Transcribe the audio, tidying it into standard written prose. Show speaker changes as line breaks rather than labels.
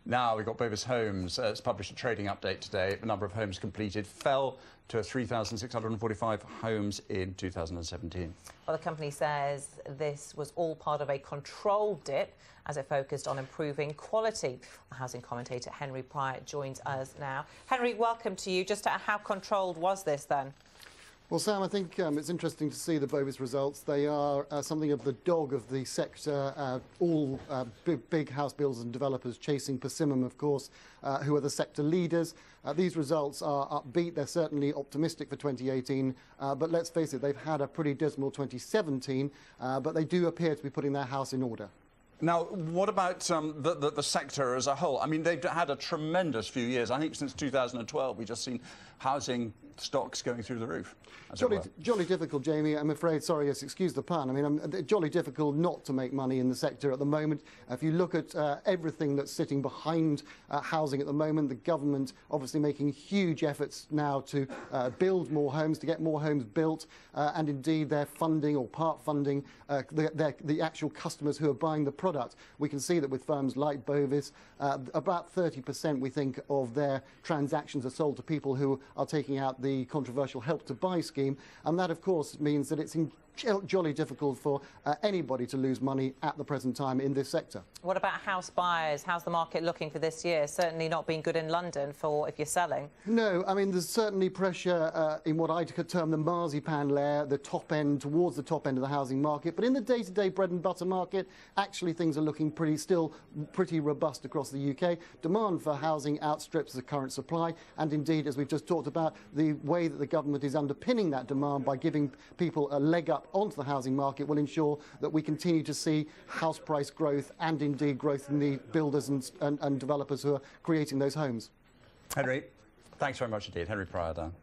Now we've got Bovis Homes. It's published a trading update today. The number of homes completed fell to 3,645 homes in 2017.
Well, the company says this was all part of a controlled dip as it focused on improving quality. The housing commentator Henry Pryor joins us now. Henry, welcome to you. Just how controlled was this then?
Well, Sam, I think it's interesting to see the Bovis results. They are something of the dog of the sector, all big house builders and developers chasing Persimmon, of course, who are the sector leaders. These results are upbeat. They're certainly optimistic for 2018, but let's face it, they've had a pretty dismal 2017, but they do appear to be putting their house in order.
Now, what about the sector as a whole? I mean, they've had a tremendous few years. I think since 2012, we've just seen housing stocks going through the roof.
Jolly difficult, Jamie. I'm afraid, sorry, yes, excuse the pun. I mean, jolly difficult not to make money in the sector at the moment. If you look at everything that's sitting behind housing at the moment, the government obviously making huge efforts now to build more homes, to get more homes built, and indeed they're funding or part funding the actual customers who are buying the product. We can see that with firms like Bovis, about 30% we think of their transactions are sold to people who are taking out the controversial Help to Buy scheme, and that of course means that it's jolly difficult for anybody to lose money at the present time in this sector.
What about house buyers? How's the market looking for this year? Certainly not been good in London for if you're selling.
No, I mean, there's certainly pressure in what I could term the marzipan layer, the top end, towards the top end of the housing market. But in the day-to-day bread and butter market, actually things are looking still pretty robust across the UK. Demand for housing outstrips the current supply. And indeed, as we've just talked about, the way that the government is underpinning that demand by giving people a leg up onto the housing market will ensure that we continue to see house price growth and indeed growth in the builders and developers who are creating those homes.
Henry, thanks very much indeed. Henry Pryor down.